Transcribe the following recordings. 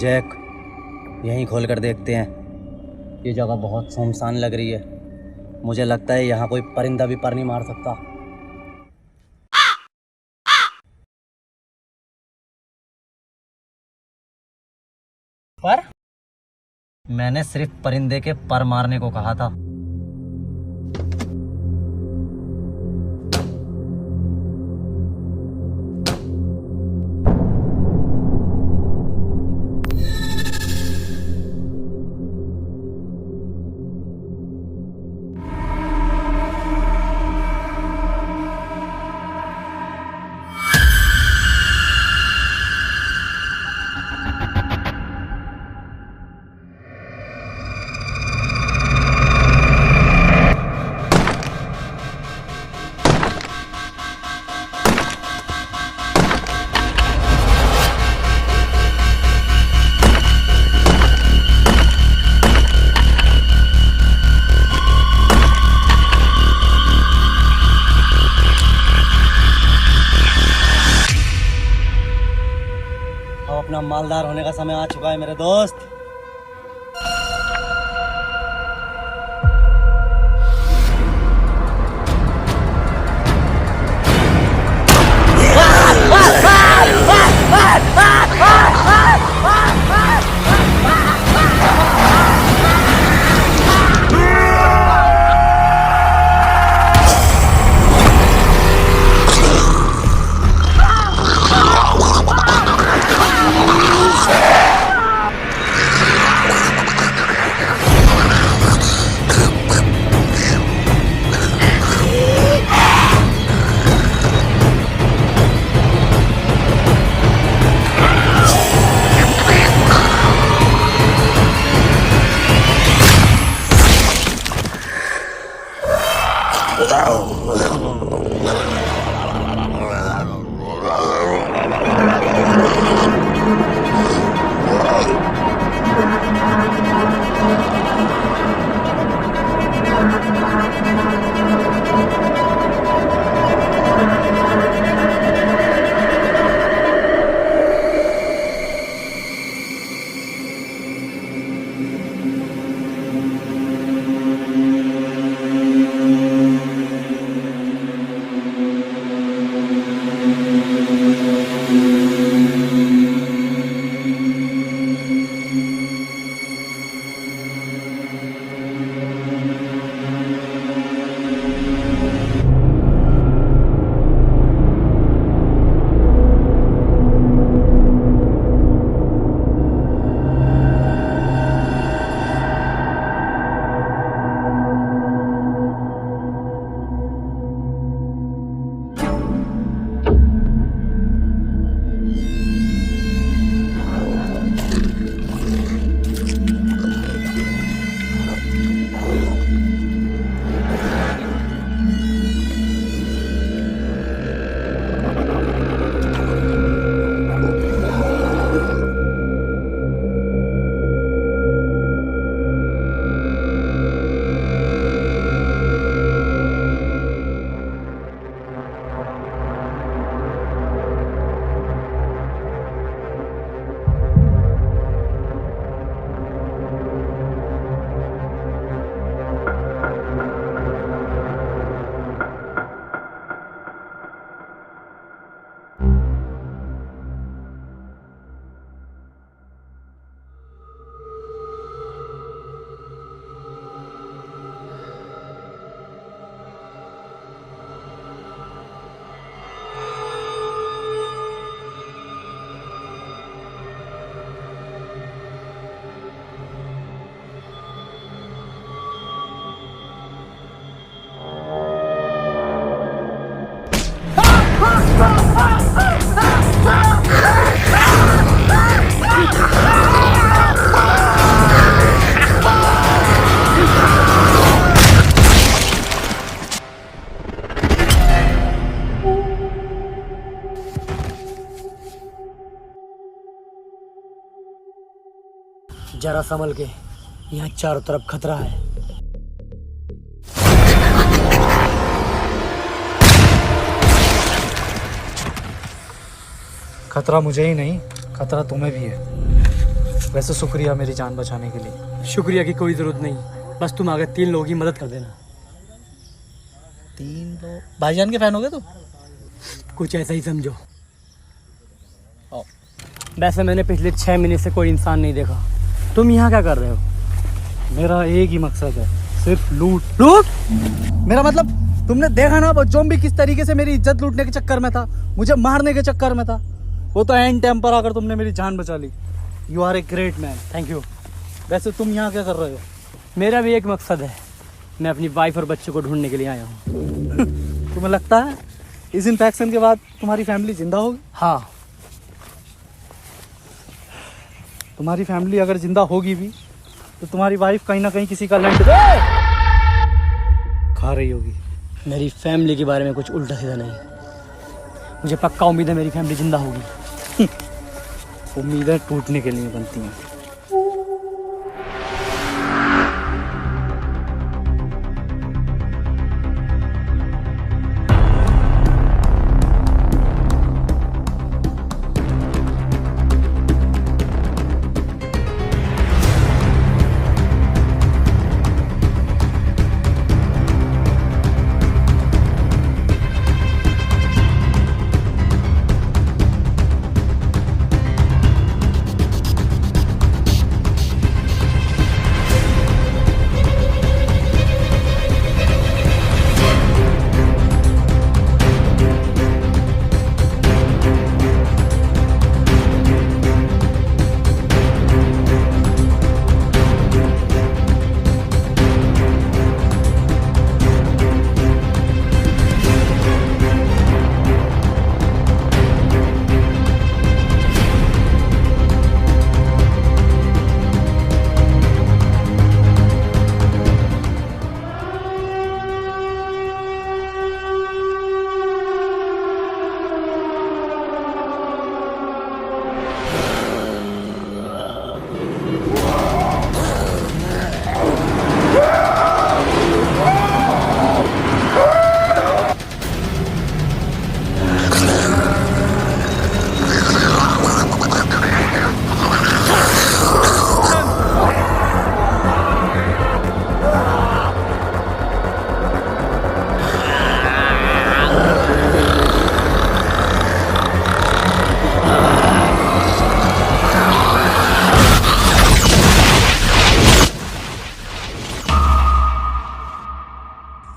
Jack, यहीं खोल कर देखते हैं। ये जगह बहुत सुनसान लग रही है। मुझे लगता है यहाँ कोई परिंदा भी पर नहीं मार सकता। पर मैंने सिर्फ परिंदे के पर मारने को कहा था। अब अपना मालदार होने का समय आ चुका है मेरे दोस्त। जरा संभल के, यहाँ चारों तरफ खतरा है। खतरा मुझे ही नहीं, खतरा तुम्हें भी है। वैसे शुक्रिया मेरी जान बचाने के लिए। शुक्रिया की कोई ज़रूरत नहीं, बस तुम आगे 3 लोगों की मदद कर देना। 3 लोग? भाईजान के फैन हो गए तुम? कुछ ऐसा ही समझो। वैसे मैंने पिछले 6 महीने से कोई इंसान नहीं देखा। तुम यहाँ क्या कर रहे हो? मेरा एक ही मकसद है, सिर्फ लूट। लूट? मेरा मतलब तुमने देखा ना वो ज़ॉम्बी किस तरीके से मेरी इज्जत लूटने के चक्कर में था, मुझे मारने के चक्कर में था। वो तो एंड टाइम पर आकर तुमने मेरी जान बचा ली। You are a great man, thank you. वैसे तुम यहाँ क्या कर रहे हो? मेरा भी एक मकसद है, मैं अपनी वाइफ और बच्चों को ढूंढने के लिए आया हूँ। तुम्हें लगता है इस इन्फेक्शन के बाद तुम्हारी फैमिली जिंदा होगी? हाँ। तुम्हारी फैमिली अगर जिंदा होगी भी तो तुम्हारी वाइफ कहीं ना कहीं किसी का लंड खा रही होगी। मेरी फैमिली के बारे में कुछ उल्टा सीधा नहीं, मुझे पक्का उम्मीद है मेरी फैमिली जिंदा होगी। उम्मीदें टूटने के लिए बनती हैं।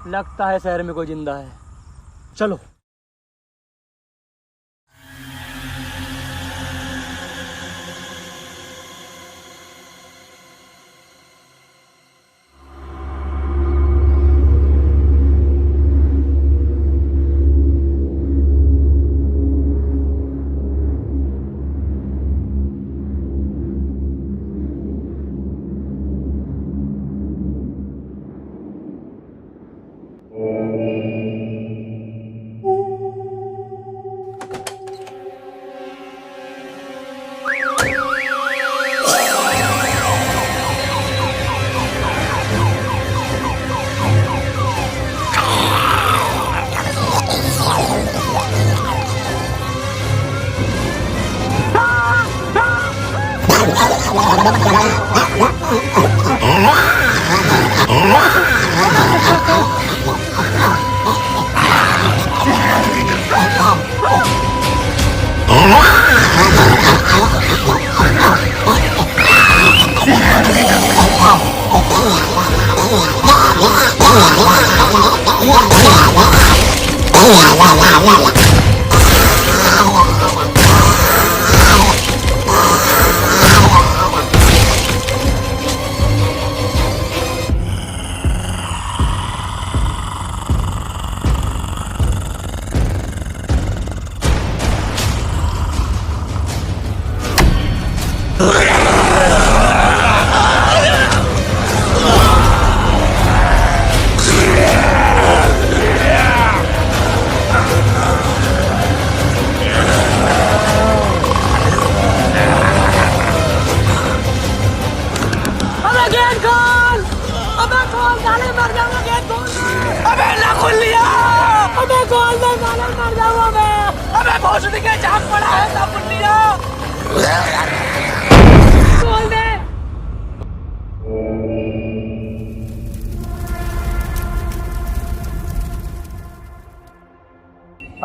लगता है शहर में कोई जिंदा है, चलो।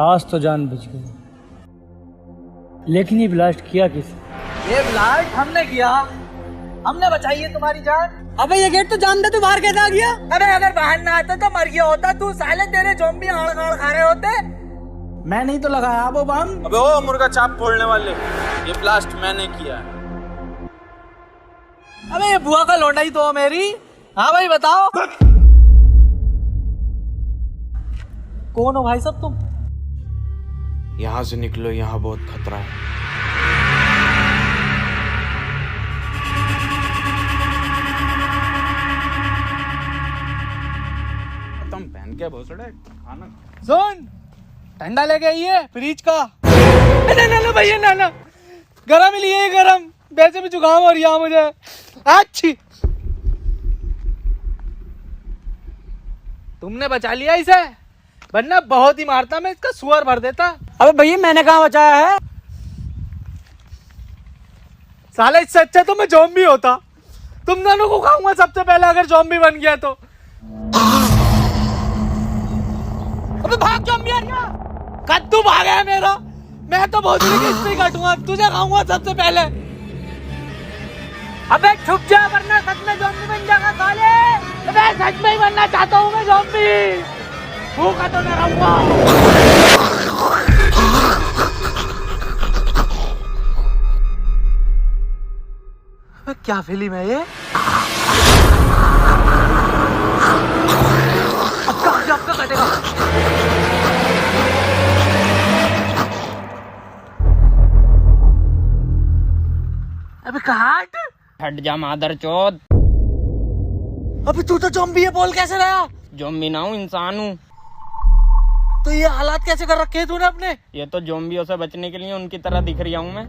आज तो जान बच गई, लेकिन ये ब्लास्ट किया किस? ये ब्लास्ट हमने किया, हमने बचाई है तुम्हारी जान। अबे ये गेट तो जानता, तू बाहर कैसे आ गया? अबे अगर बाहर ना आता तो मर गया होता तू, साले तेरे ज़ॉम्बी आड़ खा रहे होते। मैं नहीं तो लगाया वो बम। अबे ओ मुर्गा चाप फोड़ने वाले, ये ब्लास्ट मैंने किया है। अबे ये बुआ का लौंडा ही तो हो मेरी। हाँ भाई बताओ, कौन हो भाई सब तुम? यहाँ से निकलो, यहाँ बहुत खतरा है। तुम पहन के भोसड़े खाना सुन, ठंडा लेके आइए फ्रिज का। ना भैया ना, गरम ही लिए, गरम। वैसे भी जुकाम हो रहा मुझे। अच्छी तुमने बचा लिया इसे, वरना बहुत ही मारता मैं इसका सुअर भर देता। अबे भैया मैंने कहाँ बचाया है? साला इससे अच्छा तो मैं ज़ॉम्बी होता। तुम दोनों को खाऊंगा सबसे पहले अगर ज़ॉम्बी बन गया तो। अबे भाग ज़ॉम्बी आ गया। कद्दू भागा है मेरा, मैं तो बहुत ही किस्ती काटूंगा, तुझे खाऊंगा सबसे पहले। अबे छुप जा वरना सच में ज़ॉम्बी बन जाएगा साले। अबे सच में ही बनना चाहता हूँ मैं ज़ॉम्बी, भूखा तो मैं रहूंगा। क्या फिल्म है ये? आपका कटेगा। अबे काट, हट जा मादर चौथ। अबे तू तो ज़ॉम्बी है, बोल कैसे रहा? ज़ॉम्बी ना हूँ, इंसान हूँ। तो ये हालात कैसे कर रखे हैं तूने अपने? ये तो ज़ॉम्बियों से बचने के लिए उनकी तरह दिख रहा हूँ मैं।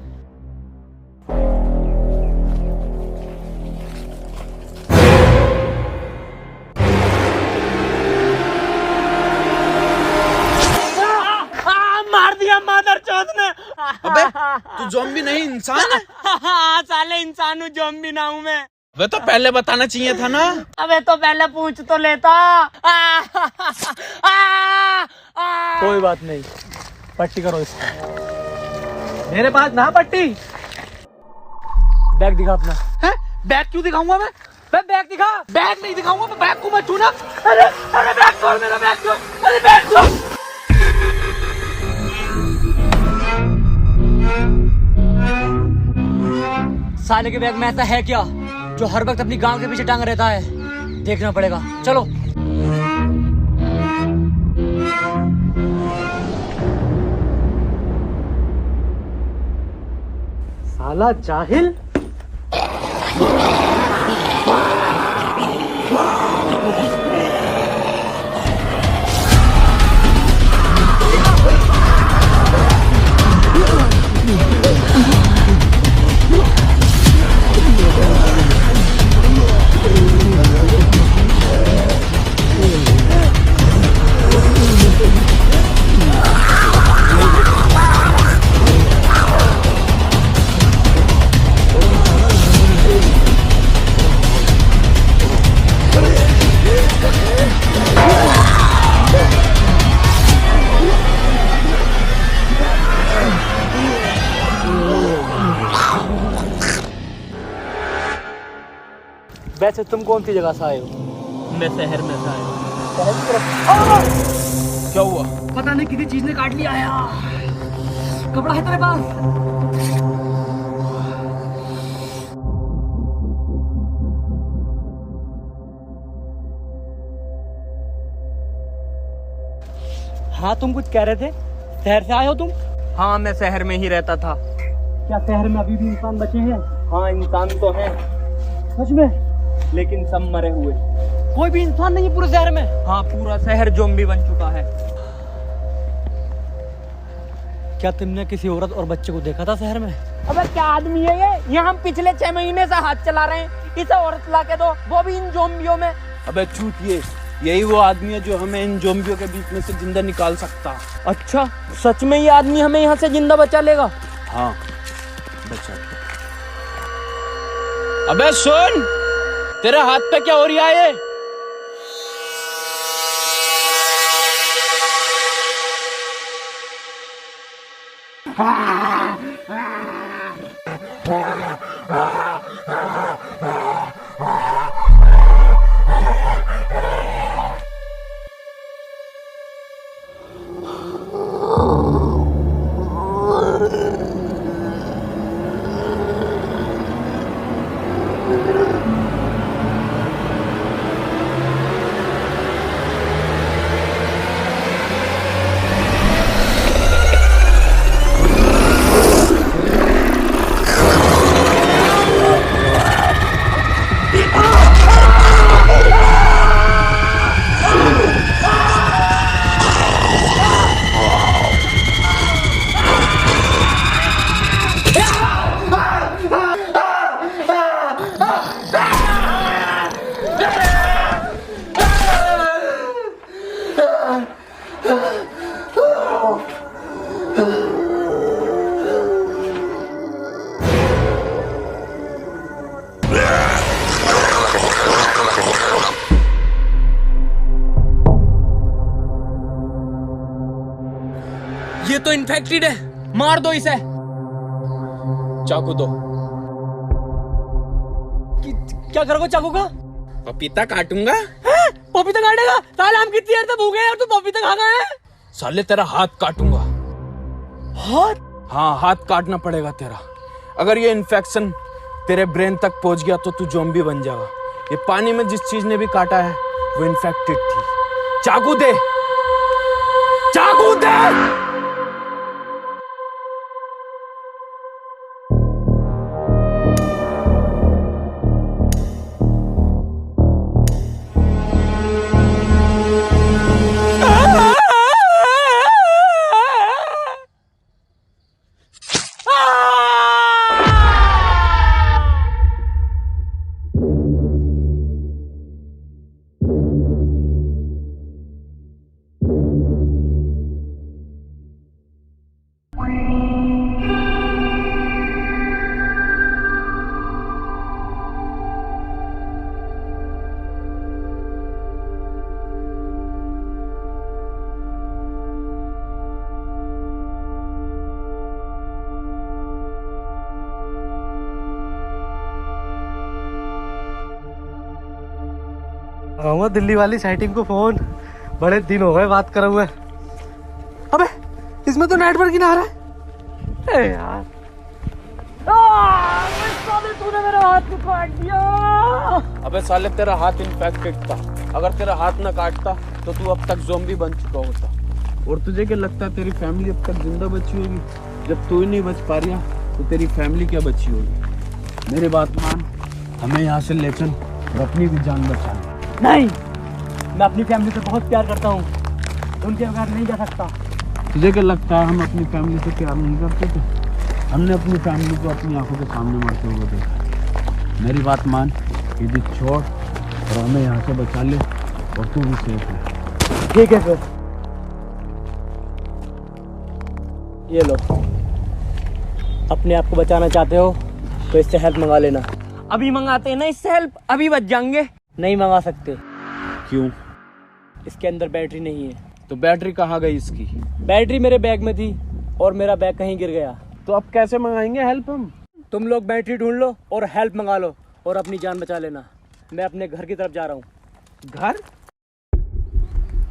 मार दिया मादर चौथ ने। अबे तू ज़ॉम्बी नहीं इंसान है। साले इंसान हूँ, ज़ॉम्बी ना हूँ मैं। वे तो पहले बताना चाहिए था ना। अबे तो पहले पूछ तो लेता। कोई बात नहीं, पट्टी करो इसको। मेरे पास ना पट्टी। बैग दिखा अपना। है? बैग क्यों दिखाऊंगा मैं? बैग दिखा। बैग नहीं दिखाऊंगा मैं, बैग को मत छूना। अरे अरे बैग छोड़, मेरा बैग छोड़। अरे बैग छोड़। साले के बैग में ऐसा है क्या जो हर वक्त अपनी गांव के पीछे टांग रहता है? देखना पड़ेगा, चलो। साला जाहिल। वैसे तुम कौन सी जगह से आए हो? मैं शहर में था। क्या हुआ? पता नहीं किसी चीज ने काट लिया है। कपड़ा है तेरे पास? हाँ तुम कुछ कह रहे थे, शहर से आए हो तुम? हाँ मैं शहर में ही रहता था। क्या शहर में अभी भी इंसान बचे हैं? हाँ इंसान तो हैं, सच में? लेकिन सब मरे हुए। कोई भी इंसान नहीं है पूरे शहर में? हाँ पूरा शहर ज़ॉम्बी बन चुका है। क्या तुमने किसी औरत और बच्चे को देखा था शहर में? अबे क्या आदमी है ये हम पिछले 6 महीने से हाथ चला रहे हैं, इसे औरत ला के दो, वो भी इन ज़ॉम्बियों में। अबे चूतिए, यही वो आदमी है जो हमें इन ज़ॉम्बियों के बीच में से जिंदा निकाल सकता। अच्छा सच में ये आदमी हमें यहाँ से जिंदा बचा लेगा? हाँ बचा। अबे सुन, तेरे हाथ पे क्या हो रहा है? ये तो इन्फेक्टेड है, मार दो इसे। चाकू दो। क्या करोगे चाकू का? पपीता काटूंगा। पपीता काटेगा? साले हम कितनी देर से भूखे हैं और तू पपीता खा गया है? साले तेरा हाथ काटूंगा। हाथ? हाँ, हाथ काटना पड़ेगा तेरा। अगर ये इन्फेक्शन तेरे ब्रेन तक पहुंच गया तो तू ज़ॉम्बी बन जाएगा। ये पानी में जिस चीज ने भी काटा है वो इन्फेक्टेड थी। चाकू दे, चाकू दे। लगाऊंगा दिल्ली वाली सेटिंग को फोन, बड़े दिन हो गए बात करे हुए। अबे इसमें तो नेटवर्क ही ना आ रहा है। ए यार तूने मेरा हाथ क्यों काट दिया? अबे साले तेरा हाथ इन्फेक्टेड था। अगर तेरा हाथ ना काटता तो तू अब तक ज़ॉम्बी बन चुका होता। और तुझे क्या लगता है तेरी फैमिली अब तक जिंदा बची होगी? जब तू ही नहीं बच पा रहा तो तेरी फैमिली क्या बची होगी? मेरी बात मान, हमें यहाँ से ले चल और अपनी भी जान बचा ले। नहीं, मैं अपनी फैमिली से बहुत प्यार करता हूँ, उनके बगैर नहीं जा सकता। तुझे क्या लगता है हम अपनी फैमिली से प्यार नहीं करते थे? हमने अपनी फैमिली को अपनी आंखों के सामने मरते हुए देखा। मेरी बात मान, ये भी छोड़ और हमें यहाँ से बचा ले और तू भी सेफ है। ठीक है फिर, ये लो। अपने आप को बचाना चाहते हो तो इससे हेल्प मंगा लेना। अभी मंगाते हैं ना इससे हेल्प, अभी बच जाएंगे। नहीं मंगा सकते, क्यों? इसके अंदर बैटरी नहीं है। तो बैटरी कहाँ गई इसकी? बैटरी मेरे बैग में थी और मेरा बैग कहीं गिर गया। तो अब कैसे मंगाएंगे हेल्प हम? तुम लोग बैटरी ढूंढ लो और हेल्प मंगा लो और अपनी जान बचा लेना। मैं अपने घर की तरफ जा रहा हूँ। घर?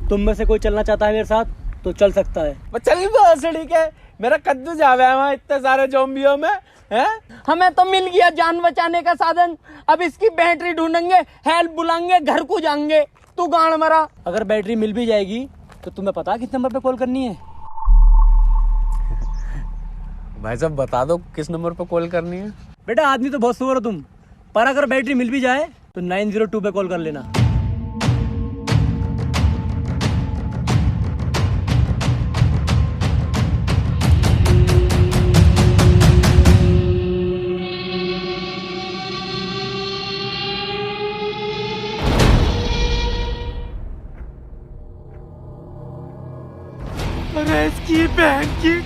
तुम में से कोई चलना चाहता है मेरे साथ तो चल सकता है। चल ठीक है, मेरा कद्दू जावे है वहाँ इतने सारे ज़ॉम्बियों में है? हमें तो मिल गया जान बचाने का साधन। अब इसकी बैटरी ढूंढेंगे, हेल्प बुलाएंगे, घर को जाएंगे। तू गाड़ मरा। अगर बैटरी मिल भी जाएगी तो तुम्हें पता किस नंबर पे कॉल करनी है? भाई साहब बता दो किस नंबर पर कॉल करनी है। बेटा आदमी तो बहुत सुअर हो तुम, पर अगर बैटरी मिल भी जाए तो 902 पे कॉल कर लेना। अरे इसकी बहन की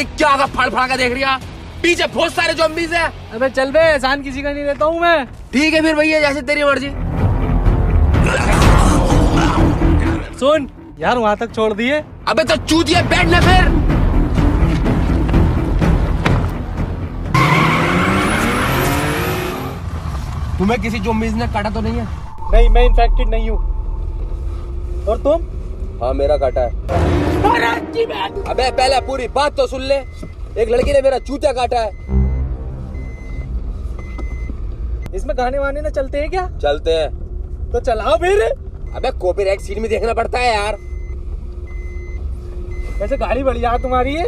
देख क्या होगा, फाड़ फाड़ के देख रही है, पीछे बहुत सारे ज़ॉम्बीज़ हैं। अबे चल बे, एहसान किसी का नहीं लेता हूँ मैं। ठीक है फिर भैया, जैसे तेरी मर्जी। सुन यार, वहां तक छोड़ दिए। अबे तो चूतिया बैठ ना फिर। तुम्हें किसी ज़ॉम्बीज़ ने काटा तो नहीं है? नहीं, मैं इन्फेक्टेड नहीं हूँ। और तुम? हाँ मेरा काटा है। अबे पहले पूरी बात तो सुन ले। एक लड़की ने मेरा चूतिया काटा है। इसमें गाने वाने ना चलते हैं क्या? चलते हैं। तो चलाओ फिर। अबे कॉपीराइट सीन में देखना पड़ता है यार। वैसे गाड़ी बढ़िया तुम्हारी है।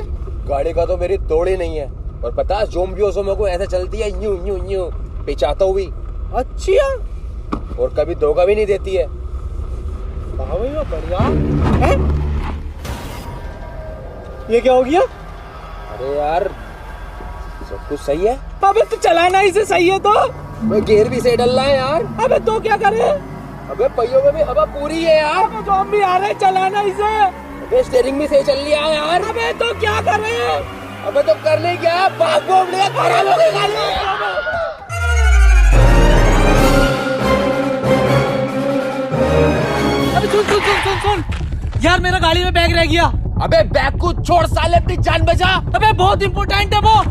गाड़ी का तो मेरी तोड़ ही नहीं है। और पता है ज़ॉम्बियों को ऐसे चलती है, यूं यूं यूं पिचाता हुई। अच्छा। और कभी धोखा भी नहीं देती है। वाह भाई वाह, बढ़िया है। ये क्या हो गया? अरे यार सब कुछ सही है। अबे तो चलाना इसे सही है तो। मैं गियर भी सही डल रहा है यार। अबे तो क्या करे? अबे पहियों में भी हवा पूरी है यार। अबे ज़ॉम्बी आ रहे, चलाना इसे। अबे स्टीयरिंग भी सही चल रही है यार। अबे तो क्या करे? अबे तो करने क्या, भाग ले, खराब हो गई गाड़ी। अबे सुन यार, मेरा गाड़ी में बैग रह गया। अबे बैग को छोड़ साले, अपनी जान बचा। अबे बहुत इंपॉर्टेंट है वो।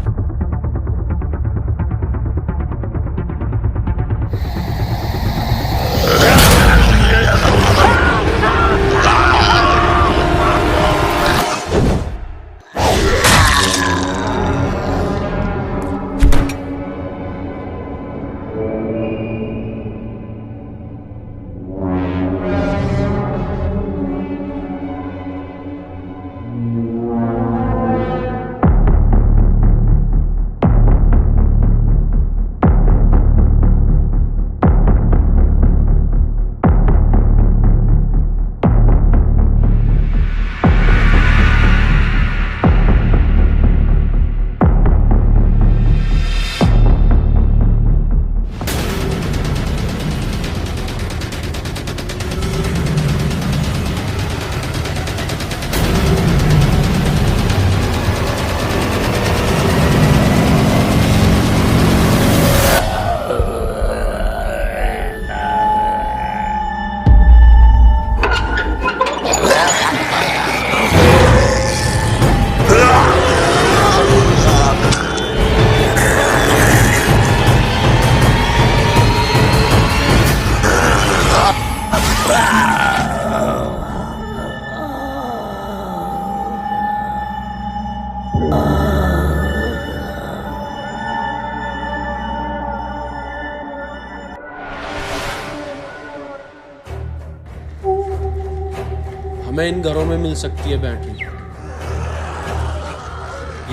हमें इन घरों में मिल सकती है बैटरी।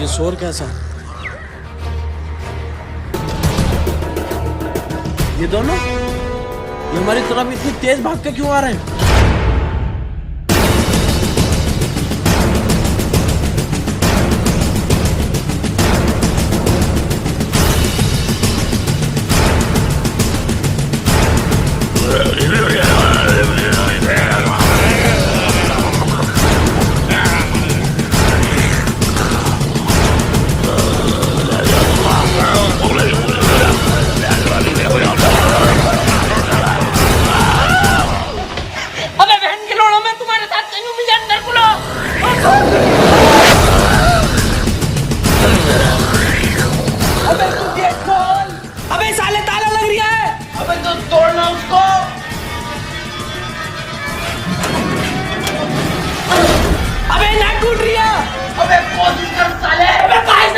ये शोर कैसा? ये दोनों ये हमारी तरफ इतनी तेज भाग के क्यों आ रहे हैं?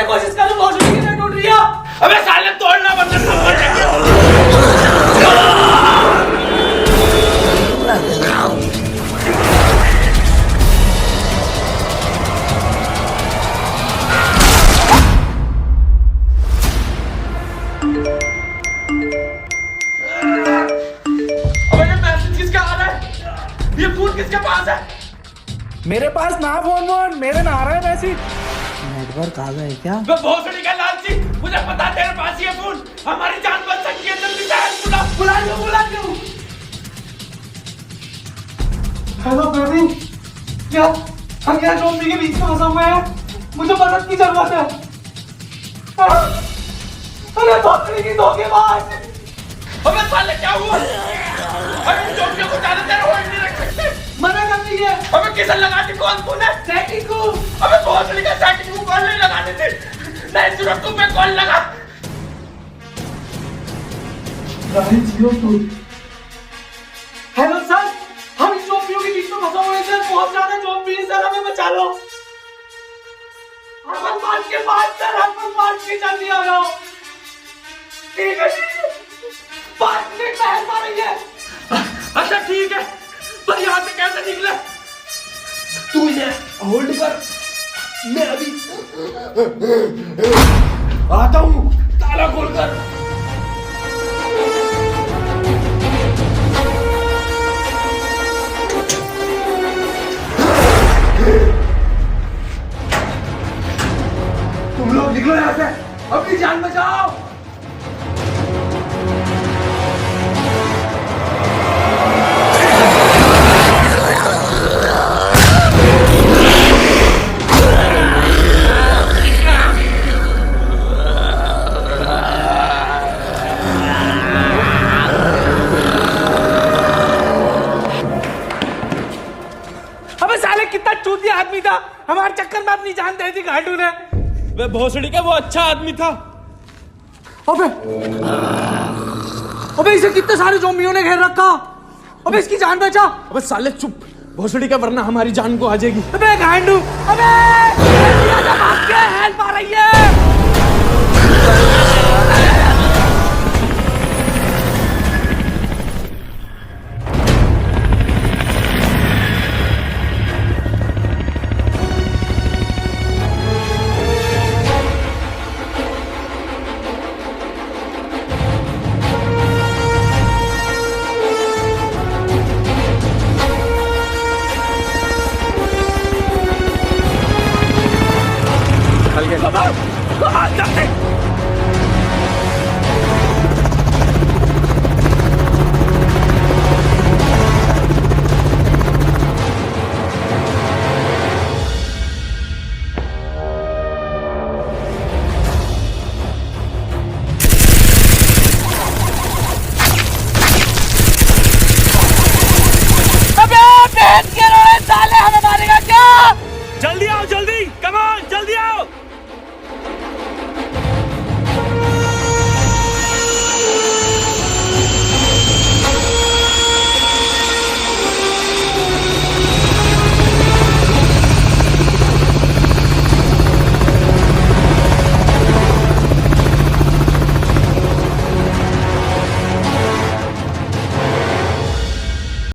कोशिश करो, बहुत नहीं टूट रही है। अबे साले तोड़ना बंद कर। अबे ये मैसेज किसका आ रहा है? ये फोन किसके पास है? मेरे पास ना फोन, मेरे ना आ रहा है मैसेज। नेटवर्क आ गया है क्या? मैं बहुत सड़ी का लालची, मुझे पता है तेरे पास ये फोन, हमारी जान बच सकती है। जल्दी से बुला लो। हेलो बेबी, क्या हम यहाँ ज़ॉम्बी के बीच में फंसा हुए हैं? मुझे मदद की जरूरत है। अरे भोसड़ी की धोखेबाज। अबे साले क्या हुआ? अबे जोम्बियों को ज्यादा देर होल्ड नहीं रख सकते। मना कर दी है। अबे किसे लगाती कौन तूने? सेटिंग को। अबे भोसड़ी का सेटिंग को कॉल नहीं लगानी थी। नहीं सिर्फ तुम पे कॉल लगा। हेलो सर, हम इन जोम्बियों के बीच में फंसा हुए हैं सर, बहुत ज्यादा जोम्बी है सर, हमें बचा लो। हम मार के बाद सर, हम मार के जल्दी आ जाओ। ठीक है जी, 5 मिनट में हेल्प आ रही है। अच्छा ठीक है, पर यहाँ से कैसे निकले? तू ये होल्ड कर, मैं अभी आता हूँ। ताला खोल कर। तुम लोग निकलो यहाँ से, अपनी जान बचाओ। अबे साले कितना चूतिया आदमी था, हमारे चक्कर में अपनी जान दे दी घाटू ने। वे भोसड़ी का वो अच्छा आदमी था। अबे अबे इसे कितने सारे ज़ोंबियों ने घेर रखा। अबे इसकी जान बचा। अबे साले चुप, भोसड़ी का वरना हमारी जान को आ जाएगी। अबे गांडू, अबे भाग के, हेल्प आ रही है। साले हमें